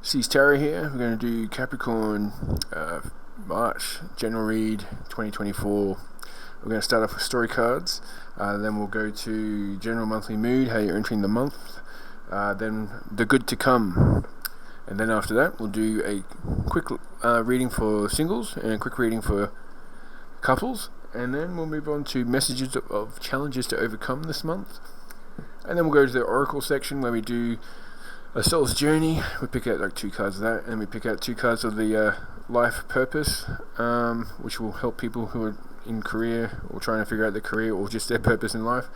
C's Tarot here. We're going to do Capricorn March General Read 2024. We're going to start off with story cards, then we'll go to General Monthly Mood, how you're entering the month, then the good to come, and then after that we'll do a quick reading for singles and a quick reading for couples, and then we'll move on to messages of challenges to overcome this month, and then we'll go to the Oracle section where we do a soul's journey. We pick out like 2 cards of that, and we pick out 2 cards of the life purpose, which will help people who are in career or trying to figure out their career or just their purpose in life.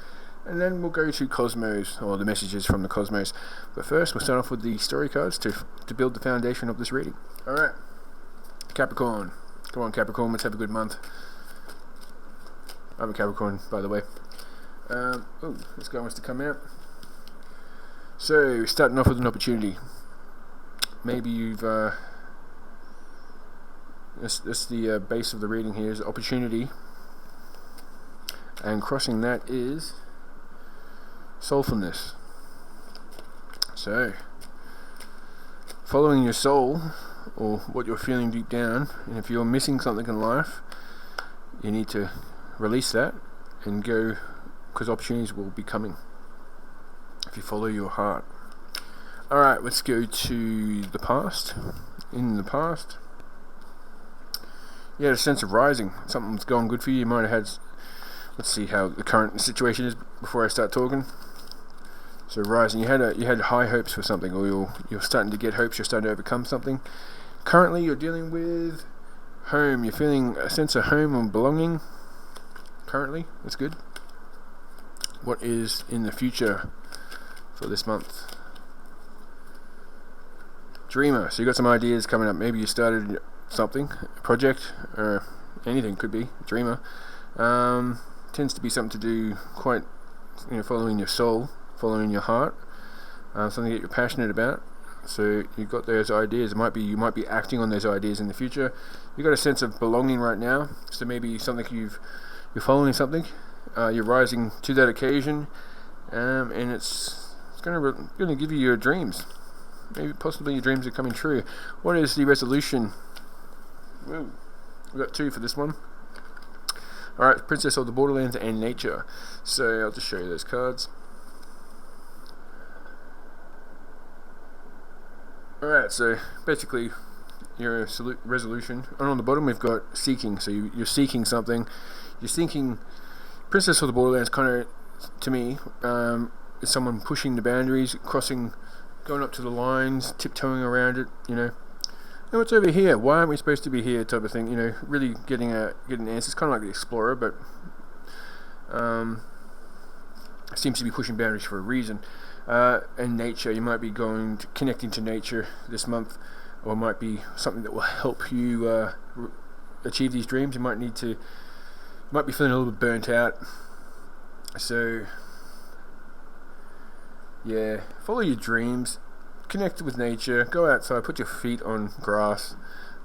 And then we'll go to Cosmos, or the messages from the Cosmos. But first we'll start off with the story cards to build the foundation of this reading. Alright, Capricorn. Come on Capricorn, let's have a good month. I'm a Capricorn, by the way. This guy wants to come out. So, starting off with an opportunity. Maybe you've that's the base of the reading here is opportunity, and crossing that is soulfulness. So, following your soul, or what you're feeling deep down, and if you're missing something in life, you need to release that and go, because opportunities will be coming if you follow your heart. Alright, let's go to the past. In the past, you had a sense of rising. Something's going good for you. You might have had, let's see how the current situation is before I start talking. So rising, you had high hopes for something, or you're starting to get hopes, you're starting to overcome something. Currently you're dealing with home. You're feeling a sense of home and belonging. Currently, that's good. What is in the future for this month? Dreamer. So you got some ideas coming up. Maybe you started something, a project, or anything, could be Dreamer. Tends to be something to do quite, following your soul, following your heart, something that you're passionate about. So you've got those ideas. You might be acting on those ideas in the future. You've got a sense of belonging right now. So maybe something you're following something. You're rising to that occasion, and it's going to give you your dreams. Maybe possibly your dreams are coming true. What is the resolution? Woo. We've got 2 for this one. Alright, Princess of the Borderlands and Nature. So I'll just show you those cards. Alright, so basically your resolution. And on the bottom we've got seeking. So you're seeking something. You're seeking. Princess of the Borderlands kind of, to me, is someone pushing the boundaries, going up to the lines, tiptoeing around it, And what's over here? Why aren't we supposed to be here? Type of thing, really getting answers. Kind of like the explorer, but seems to be pushing boundaries for a reason. And nature, you might be connecting to nature this month, or it might be something that will help you achieve these dreams. You might be feeling a little bit burnt out. So yeah, follow your dreams, connect with nature, go outside, put your feet on grass,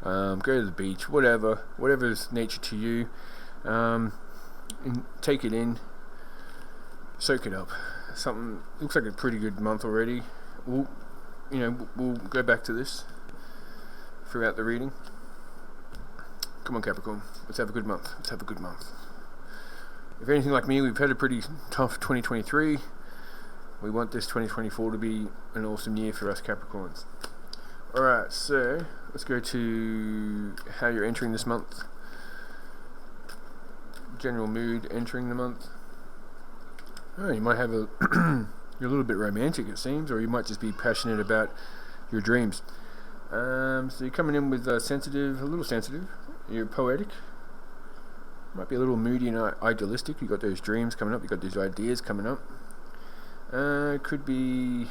go to the beach, whatever's nature to you, and take it in, soak it up. Something looks like a pretty good month already. We'll go back to this throughout the reading. Come on Capricorn, let's have a good month. If anything like me, we've had a pretty tough 2023. We want this 2024 to be an awesome year for us Capricorns. Alright, so let's go to how you're entering this month. General mood entering the month. You might have you're a little bit romantic, it seems, or you might just be passionate about your dreams. So you're coming in with a little sensitive. You're poetic. Might be a little moody and idealistic. You've got those dreams coming up. You've got those ideas coming up. Could be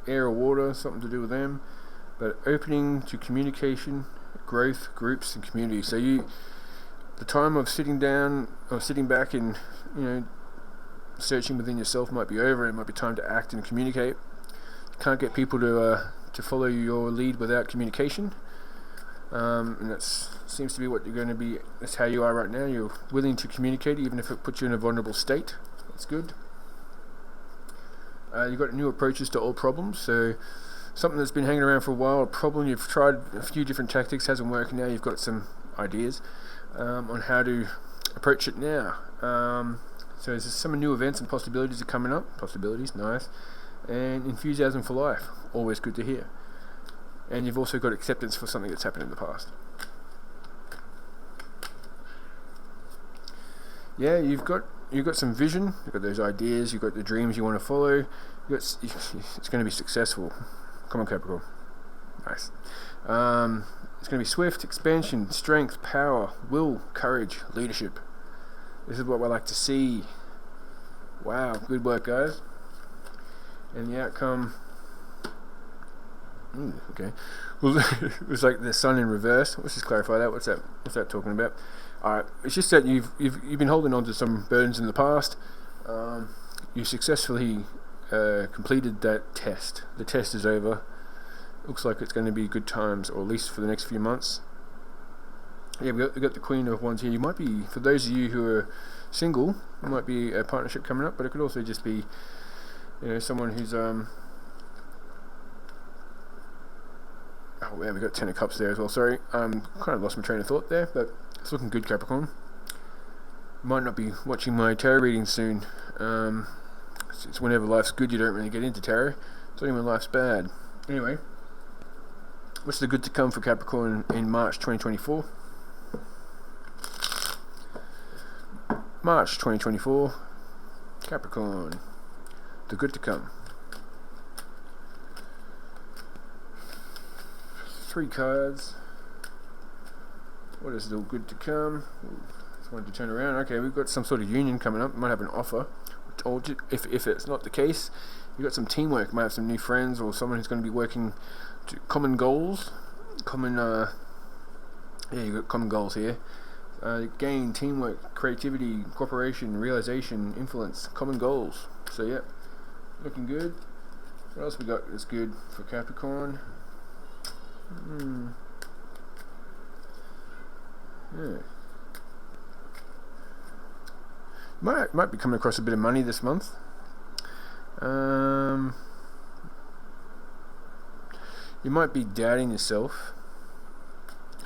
air or water, something to do with them. But opening to communication, growth, groups, and community. So the time of sitting down or sitting back and searching within yourself might be over. It might be time to act and communicate. You can't get people to follow your lead without communication. And that seems to be what you're going to be. That's how you are right now. You're willing to communicate, even if it puts you in a vulnerable state. That's good. You've got new approaches to all problems. So something that's been hanging around for a while, a problem you've tried a few different tactics, hasn't worked. Now you've got some ideas on how to approach it now. So there's some new events and possibilities are coming up. Possibilities, nice. And enthusiasm for life, always good to hear. And you've also got acceptance for something that's happened in the past. Yeah, you've got some vision, you've got those ideas, you've got the dreams you want to follow. It's going to be successful. Come on, Capricorn. Nice. It's going to be swift, expansion, strength, power, will, courage, leadership. This is what I like to see. Wow, good work, guys. And the outcome... okay. Well, it was like the sun in reverse. Let's just clarify that. What's that talking about? Alright, it's just that you've been holding on to some burdens in the past. You successfully completed that test. The test is over. Looks like it's going to be good times, or at least for the next few months. Yeah, we got the Queen of Wands here. You might be, for those of you who are single, it might be a partnership coming up, but it could also just be, someone who's oh yeah, we got Ten of Cups there as well. Sorry, kind of lost my train of thought there, but it's looking good, Capricorn. Might not be watching my tarot reading soon. It's whenever life's good, you don't really get into tarot. It's only when life's bad. Anyway, what's the good to come for Capricorn in March 2024? March 2024, Capricorn, the good to come. 3 cards. What is the good to come? Just wanted to turn around. Okay, we've got some sort of union coming up. Might have an offer. Or if it's not the case, you've got some teamwork. Might have some new friends or someone who's going to be working to common goals. Yeah, you've got common goals here. Gain, teamwork, creativity, cooperation, realization, influence, common goals. So yeah, looking good. What else we got that's good for Capricorn? Yeah. Might be coming across a bit of money this month. You might be doubting yourself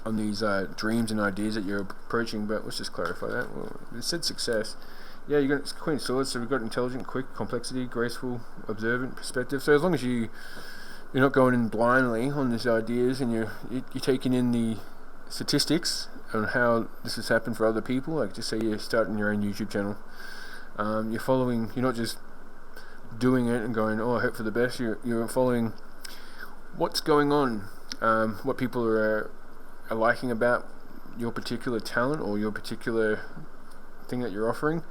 on these dreams and ideas that you're approaching, but let's just clarify that. Well, it said success. Yeah, you got Queen of Swords, so we've got intelligent, quick, complexity, graceful, observant, perspective. So as long as you're not going in blindly on these ideas, and you're taking in the statistics on how this has happened for other people, like just say you're starting your own YouTube channel, you're following, you're not just doing it and going, oh, I hope for the best. You're following what's going on, what people are liking about your particular talent or your particular thing that you're offering,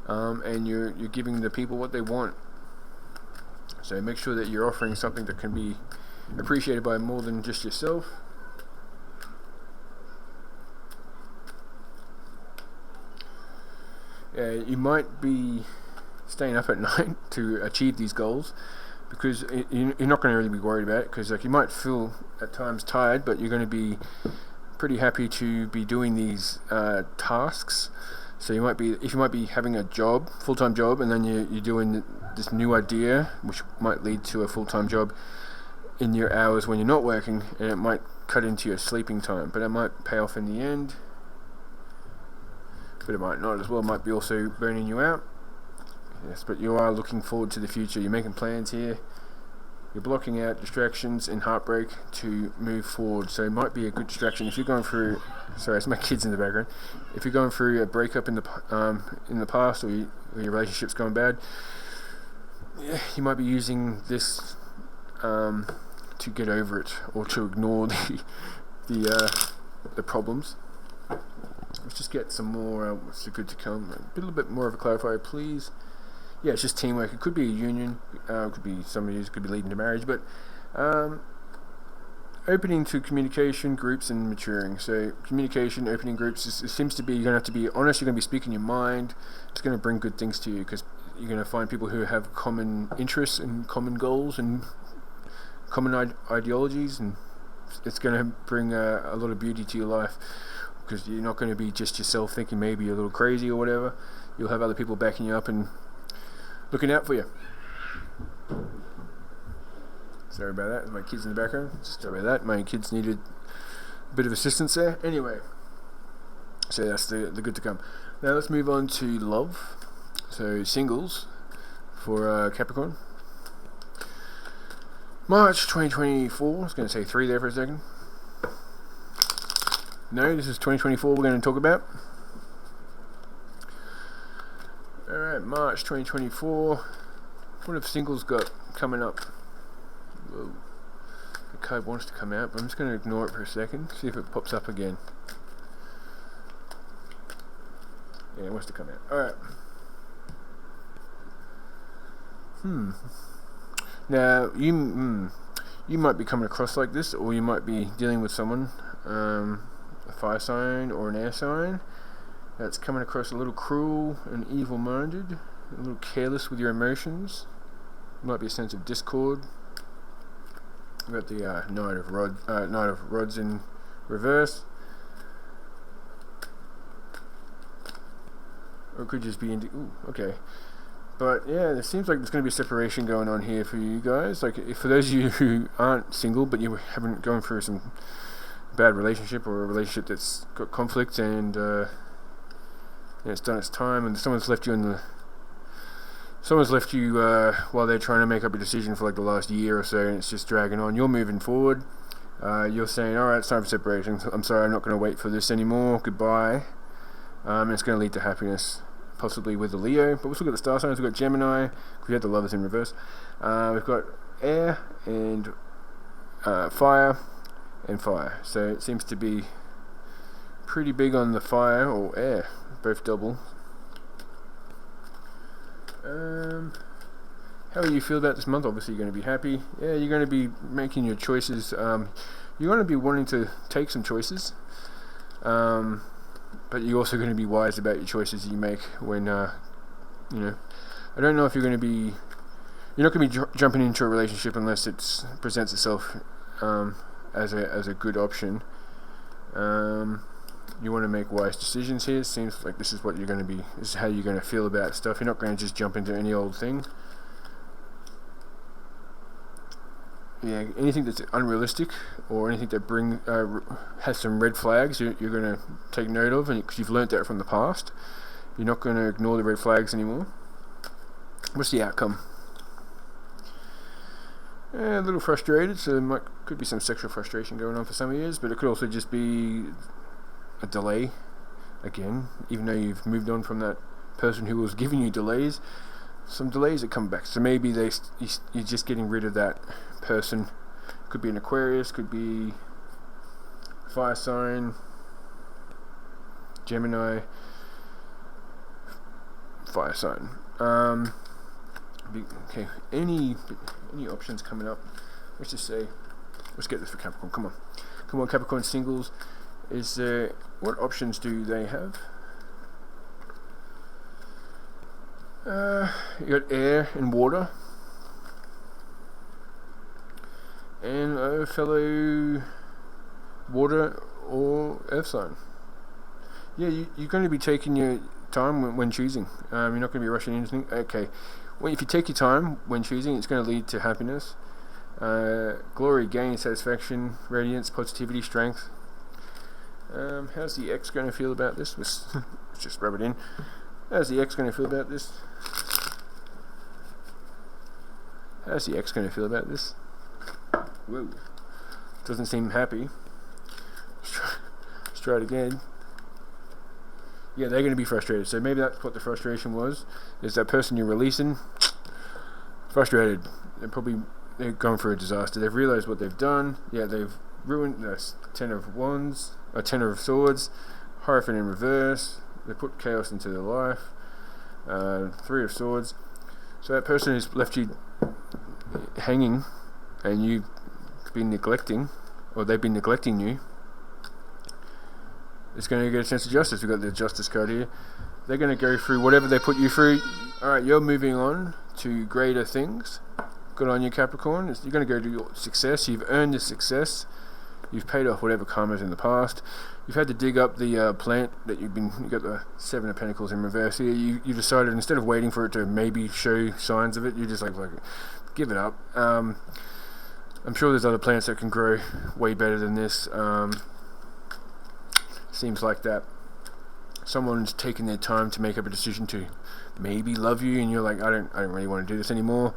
and you're giving the people what they want. So make sure that you're offering something that can be appreciated by more than just yourself. You might be staying up at night to achieve these goals, because you're not going to really be worried about it, because you might feel at times tired, but you're going to be pretty happy to be doing these tasks. So you might be having a job, full-time job, and then you're doing this new idea, which might lead to a full-time job in your hours when you're not working, and it might cut into your sleeping time, but it might pay off in the end. But it might not as well. It might be also burning you out. Yes, but you are looking forward to the future. You're making plans here. You're blocking out distractions and heartbreak to move forward. So it might be a good distraction if you're going through. Sorry, it's my kids in the background. If you're going through a breakup in the past, or your relationship's going bad, you might be using this to get over it, or to ignore the problems. Let's just get some more. What's the good to come? A little bit more of a clarifier, please. Yeah, it's just teamwork. It could be a union. It could be somebody who could be leading to marriage, but opening to communication, groups, and maturing. So communication, opening groups. It seems to be you're going to have to be honest. You're going to be speaking your mind. It's going to bring good things to you, because you're going to find people who have common interests and common goals and common ideologies, and it's going to bring a lot of beauty to your life. Because you're not going to be just yourself thinking maybe you're a little crazy or whatever. You'll have other people backing you up and looking out for you. Sorry about that. My kids in the background. Sorry about that. My kids needed a bit of assistance there. Anyway, so that's the good to come. Now let's move on to love. So singles for Capricorn. March 2024. I was going to say 3 there for a second. No, this is 2024 we're going to talk about. Alright, March 2024. What have singles got coming up? Whoa. The card wants to come out, but I'm just going to ignore it for a second. See if it pops up again. Yeah, it wants to come out. Alright. Now, you might be coming across like this, or you might be dealing with someone, a fire sign or an air sign, that's coming across a little cruel and evil-minded, a little careless with your emotions. Might be a sense of discord. We've got the Knight of Rods in reverse. Or it could just be okay. But yeah, it seems like there's going to be a separation going on here for you guys. Like, for those of you who aren't single but you haven't gone through some bad relationship, or a relationship that's got conflict and it's done its time, and someone's left you while they're trying to make up a decision for like the last year or so, and it's just dragging on. You're moving forward. You're saying, all right, it's time for separation. I'm sorry, I'm not going to wait for this anymore. Goodbye. And it's going to lead to happiness, possibly with the Leo. But we've still got the star signs. We've got Gemini. We had the lovers in reverse. We've got air and fire and fire. So it seems to be pretty big on the fire or air, both double. How do you feel about this month? Obviously you're going to be happy. Yeah, you're going to be making your choices. You're going to be wanting to take some choices, but you're also going to be wise about your choices you make when I don't know if you're not going to be jumping into a relationship unless it presents itself as a good option. You want to make wise decisions here. It seems like this is what you're going to be. This is how you're going to feel about stuff. You're not going to just jump into any old thing. Yeah, anything that's unrealistic or anything that has some red flags, you're going to take note of, and because you've learnt that from the past, you're not going to ignore the red flags anymore. What's the outcome? A little frustrated, so there could be some sexual frustration going on for some of you, but it could also just be a delay. Again, even though you've moved on from that person who was giving you delays, some delays that come back. So maybe you're just getting rid of that person. Could be an Aquarius, could be fire sign, Gemini, fire sign. Okay, any options coming up? Let's just say, let's get this for Capricorn. Come on, Capricorn singles. What options do they have? You got air and water, and a fellow water or earth sign. Yeah, you're going to be taking your time when choosing. You're not going to be rushing into anything. Okay, well, if you take your time when choosing, it's going to lead to happiness, glory, gain, satisfaction, radiance, positivity, strength. How's the ex going to feel about this? Let's just rub it in. How's the ex going to feel about this? How's the ex going to feel about this? Whoa. Doesn't seem happy. Let's try it again. Yeah, they're going to be frustrated. So maybe that's what the frustration was. Is that person you're releasing frustrated? They're going for a disaster. They've realized what they've done. Yeah, they've ruined the 10 of Wands, a 10 of Swords, Hierophant in reverse. They put chaos into their life. 3 of Swords. So that person who's left you hanging, and you've been neglecting, or they've been neglecting you, is going to get a sense of justice. We've got the Justice card here. They're going to go through whatever they put you through. Alright, you're moving on to greater things. Good on you, Capricorn. You're going to go to your success. You've earned the success. You've paid off whatever karma's in the past. You've had to dig up the plant that you got the 7 of Pentacles in reverse here. You decided, instead of waiting for it to maybe show signs of it, you just like give it up. I'm sure there's other plants that can grow way better than this. Seems like that someone's taken their time to make up a decision to maybe love you, and you're like, I don't really want to do this anymore.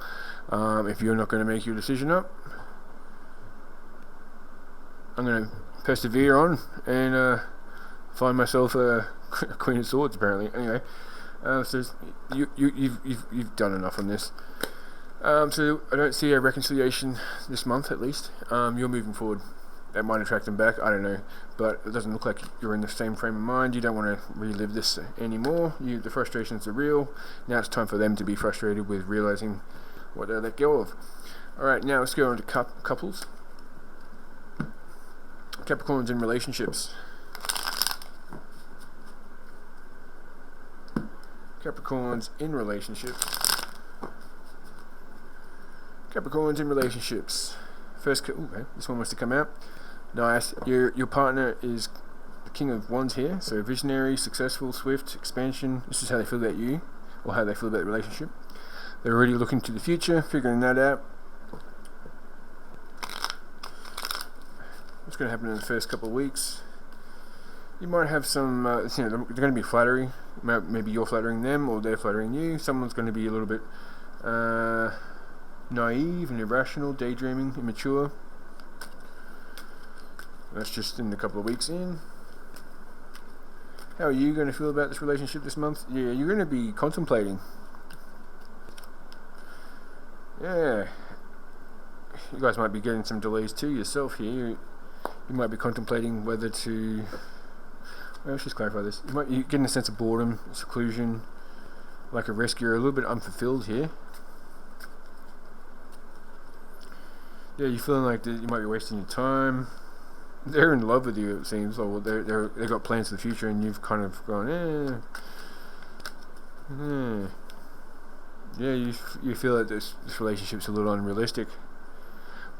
If you're not going to make your decision up, I'm going to persevere on and find myself a Queen of Swords, apparently. Anyway, so you've done enough on this. So I don't see a reconciliation this month, at least. You're moving forward. That might attract them back, I don't know, but it doesn't look like you're in the same frame of mind. You don't want to relive this anymore. The frustrations are real. Now it's time for them to be frustrated with realizing what they let go of. Alright, now let's go on to couples. Capricorns in relationships. Capricorns in relationships. Capricorns in relationships. First, okay, this one wants to come out. Nice. Your partner is the King of Wands here, so visionary, successful, swift, expansion. This is how they feel about you, or how they feel about the relationship. They're already looking to the future, figuring that out. What's going to happen in the first couple of weeks? You might have some, they're going to be flattery. Maybe you're flattering them, or they're flattering you. Someone's going to be a little bit naive and irrational, daydreaming, immature. That's just in a couple of weeks in. How are you going to feel about this relationship this month? Yeah, you're going to be contemplating. Yeah. You guys might be getting some delays too yourself here. You might be contemplating whether to... Well, let's just clarify this. You're getting a sense of boredom, seclusion, like a risk. You're a little bit unfulfilled here. Yeah, you're feeling like you might be wasting your time. They're in love with you, it seems. Or they've got plans for the future, and you've kind of gone, Yeah, you feel that this relationship's a little unrealistic.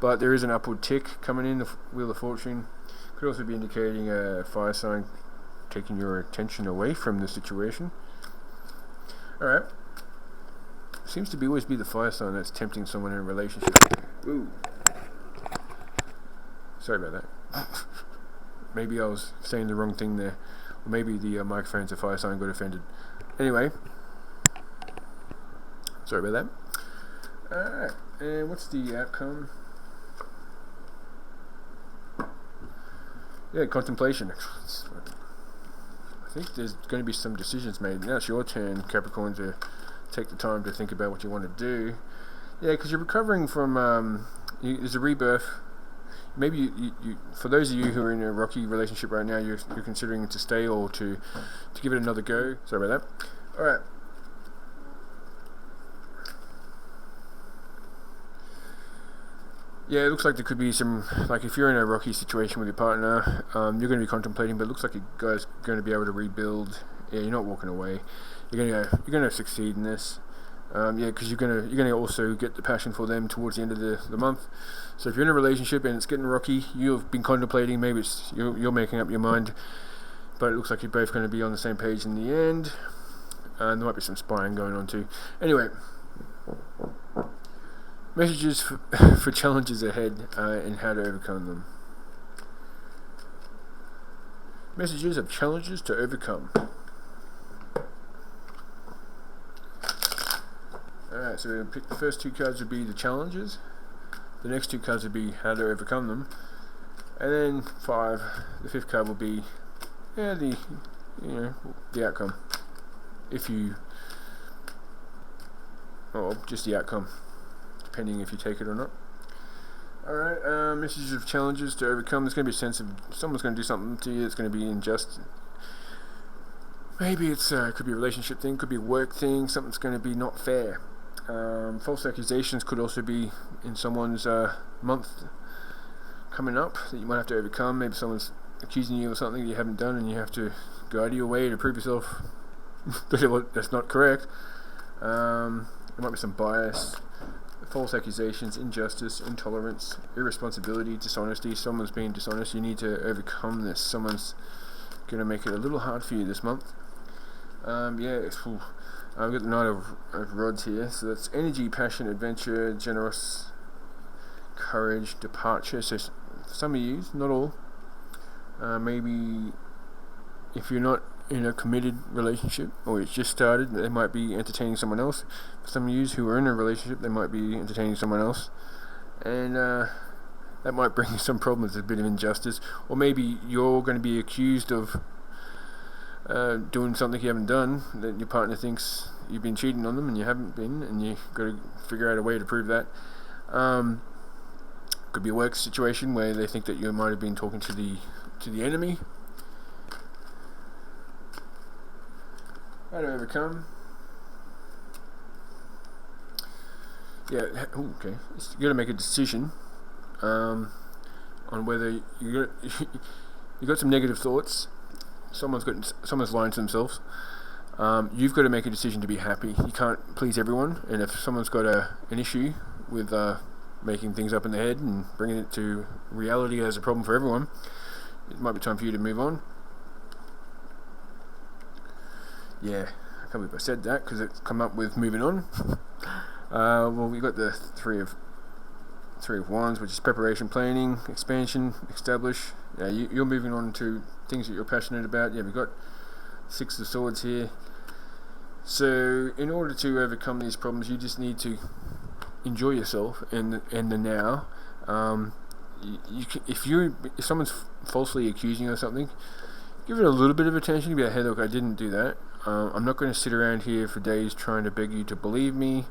But there is an upward tick coming in, the Wheel of Fortune. Could also be indicating a fire sign taking your attention away from the situation. Alright. Seems to always be the fire sign that's tempting someone in a relationship. Ooh. Sorry about that. Maybe I was saying the wrong thing there. Or maybe the microphone's a fire sign got offended. Anyway. Sorry about that. Alright. And what's the outcome? Yeah, contemplation. I think there's going to be some decisions made. Now it's your turn, Capricorn, to take the time to think about what you want to do. Yeah, because you're recovering from... there's a rebirth. Maybe you for those of you who are in a rocky relationship right now, you're considering to stay or to give it another go. Sorry about that. Alright. Yeah, it looks like there could be some, like if you're in a rocky situation with your partner, you're going to be contemplating, but it looks like you guys are going to be able to rebuild. Yeah, you're not walking away. You're going to succeed in this. Yeah, because you're gonna also get the passion for them towards the end of the month. So if you're in a relationship and it's getting rocky, you've been contemplating. Maybe it's you're making up your mind, but it looks like you're both going to be on the same page in the end. And there might be some spying going on too. Anyway, messages for challenges ahead and how to overcome them. Messages of challenges to overcome. Alright, so we'll pick the first two cards would be the challenges. The next two cards would be how to overcome them. And then the fifth card will be the outcome. Just the outcome, depending if you take it or not. Alright, messages of challenges to overcome. There's going to be a sense of someone's going to do something to you that's going to be unjust. Maybe it could be a relationship thing, could be a work thing, something's going to be not fair. False accusations could also be in someone's month coming up that you might have to overcome. Maybe someone's accusing you of something you haven't done and you have to go out of your way to prove yourself that's not correct. There might be some bias, false accusations, injustice, intolerance, irresponsibility, dishonesty. Someone's being dishonest. You need to overcome this. Someone's going to make it a little hard for you this month. I've got the Knight of Rods here, so that's energy, passion, adventure, generous courage, departure. So some of you, not all, maybe if you're not in a committed relationship or it's just started, they might be entertaining someone else. For some of you who are in a relationship, they might be entertaining someone else, and that might bring you some problems, a bit of injustice, or maybe you're going to be accused of doing something you haven't done, that your partner thinks you've been cheating on them and you haven't been, and you've got to figure out a way to prove that. Could be a work situation where they think that you might have been talking to the enemy. How to overcome? Yeah. Okay. You got to make a decision on whether you got some negative thoughts. Someone's lying to themselves. You've got to make a decision to be happy. You can't please everyone, and if someone's got an issue with making things up in their head and bringing it to reality as a problem for everyone, it might be time for you to move on. Yeah, I can't believe I said that because it's come up with moving on. Well, we got the three of Wands, which is preparation, planning, expansion, establish. Yeah, you're moving on to things that you're passionate about. Yeah, we've got Six of Swords here. So, in order to overcome these problems, you just need to enjoy yourself and the now. If someone's falsely accusing you of something, give it a little bit of attention. You be like, hey, look, I didn't do that. I'm not going to sit around here for days trying to beg you to believe me.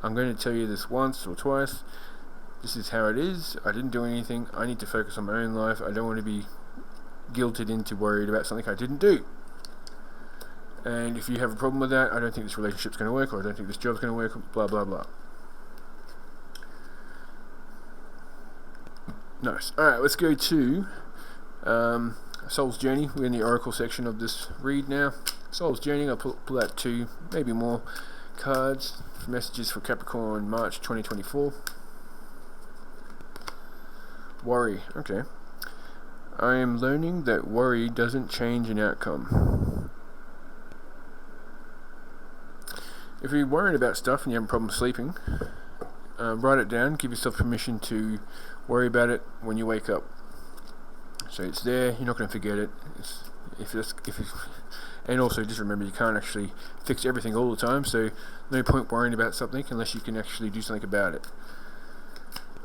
I'm going to tell you this once or twice. This is how it is. I didn't do anything. I need to focus on my own life. I don't want to be guilted into worried about something I didn't do. And if you have a problem with that, I don't think this relationship's going to work, or I don't think this job's going to work, blah, blah, blah. Nice. Alright, let's go to Soul's Journey. We're in the Oracle section of this read now. Soul's Journey, I'll pull out 2, maybe more cards for messages for Capricorn, March 2024. Worry. Okay. I am learning that worry doesn't change an outcome. If you're worried about stuff and you have a problem sleeping, write it down. Give yourself permission to worry about it when you wake up. So it's there. You're not going to forget it. And also just remember, you can't actually fix everything all the time. So no point worrying about something unless you can actually do something about it.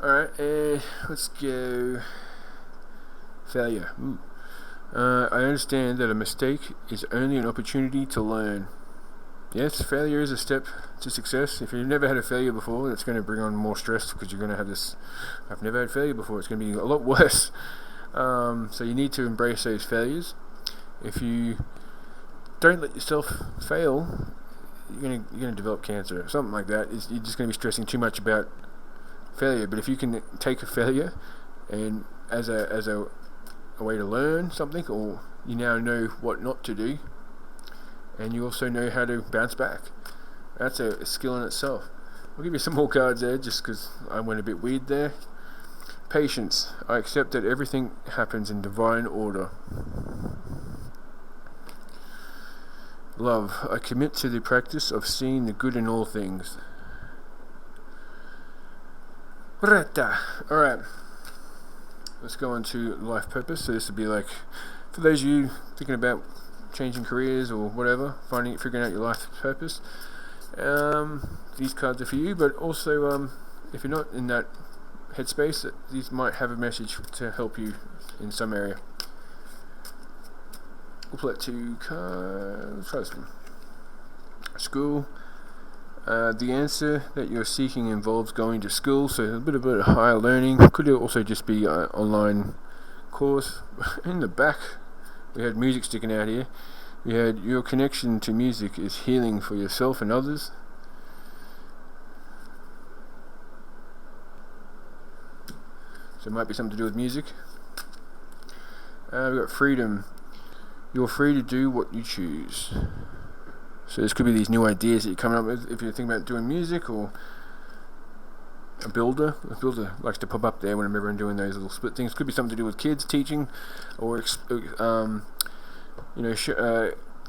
Alright, let's go failure. I understand that a mistake is only an opportunity to learn. Yes, failure is a step to success. If you've never had a failure before, that's going to bring on more stress because you're going to have this, I've never had failure before, it's going to be a lot worse. So you need to embrace those failures. If you don't let yourself fail, you're going to develop cancer or something like that. You're just going to be stressing too much about failure. But if you can take a failure and as a way to learn something, or you now know what not to do, and you also know how to bounce back, that's a skill in itself. I'll give you some more cards there just because I went a bit weird there. Patience. I accept that everything happens in divine order. Love. I commit to the practice of seeing the good in all things. Alright, let's go on to life purpose. So this would be like, for those of you thinking about changing careers or whatever, figuring out your life purpose, these cards are for you. But also, if you're not in that headspace, these might have a message to help you in some area. We'll pull out 2 cards. Let's try this one. School. The answer that you're seeking involves going to school, so a bit of higher learning. Could also just be an online course. In the back, we had music sticking out here. We had your connection to music is healing for yourself and others. So it might be something to do with music. We've got freedom. You're free to do what you choose. So this could be these new ideas that you're coming up with if you're thinking about doing music, or a builder. A builder likes to pop up there whenever I'm doing those little split things. Could be something to do with kids, teaching, or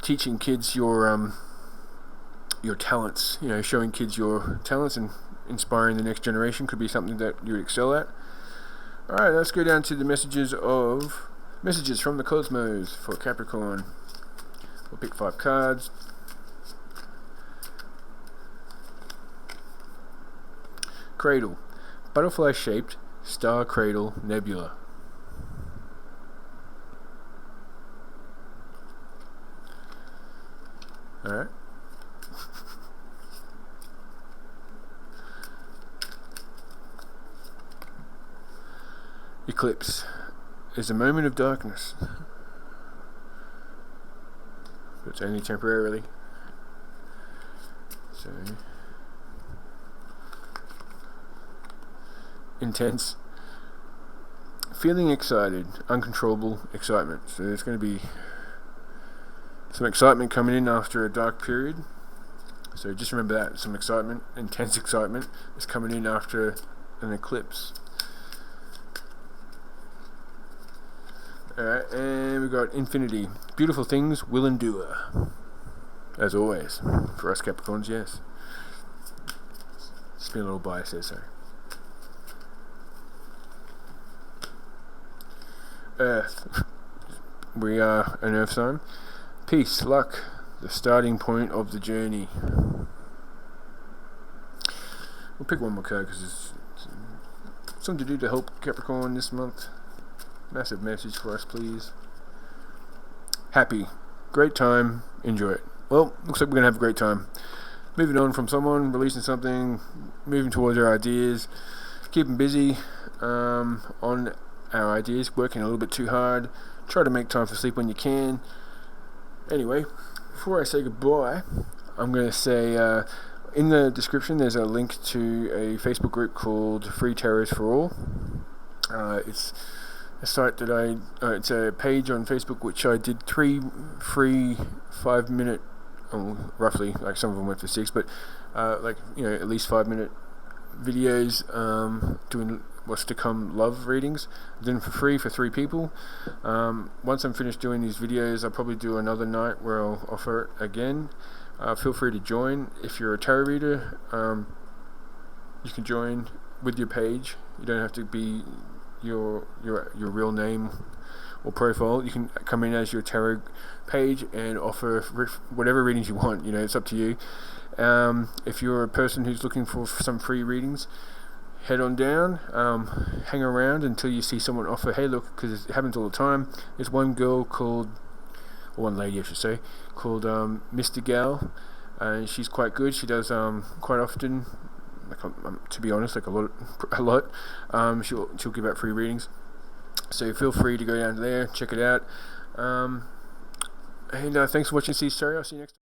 teaching kids your talents. Showing kids your talents and inspiring the next generation could be something that you would excel at. Alright, let's go down to the messages from the cosmos for Capricorn. We'll pick 5 cards. Cradle. Butterfly shaped star cradle nebula. Alright. Eclipse is a moment of darkness, but it's only temporarily. So, intense, feeling excited, uncontrollable excitement. So there's going to be some excitement coming in after a dark period. So just remember that, some excitement, intense excitement is coming in after an eclipse. Alright, and we've got infinity. Beautiful things will endure. As always. For us Capricorns, yes. Just being a little biased there, sorry. Earth. We are an earth sign. Peace, luck, the starting point of the journey. We'll pick one more card because it's something to do to help Capricorn this month. Massive message for us, please. Happy. Great time. Enjoy it. Well, looks like we're going to have a great time. Moving on from someone, releasing something, moving towards our ideas, keeping busy on our ideas, working a little bit too hard. Try to make time for sleep when you can. Anyway, before I say goodbye, I'm going to say in the description there's a link to a Facebook group called Free Tarots for All. It's a site that it's a page on Facebook which I did 3 free 5-minute, roughly, like some of them went for 6, but at least 5-minute videos doing what's to come love readings. I'm doing them for free for 3 people. Once I'm finished doing these videos, I'll probably do another night where I'll offer it again. Feel free to join. If you're a tarot reader, you can join with your page. You don't have to be your real name or profile. You can come in as your tarot page and offer whatever readings you want. It's up to you. If you're a person who's looking for some free readings, head on down, hang around until you see someone offer, hey look, because it happens all the time. There's one lady I should say, called Mr. Gal, and she's quite good. She does quite often, to be honest, like a lot. She'll give out free readings, so feel free to go down there, check it out. And thanks for watching. See you, sorry, I'll see you next time.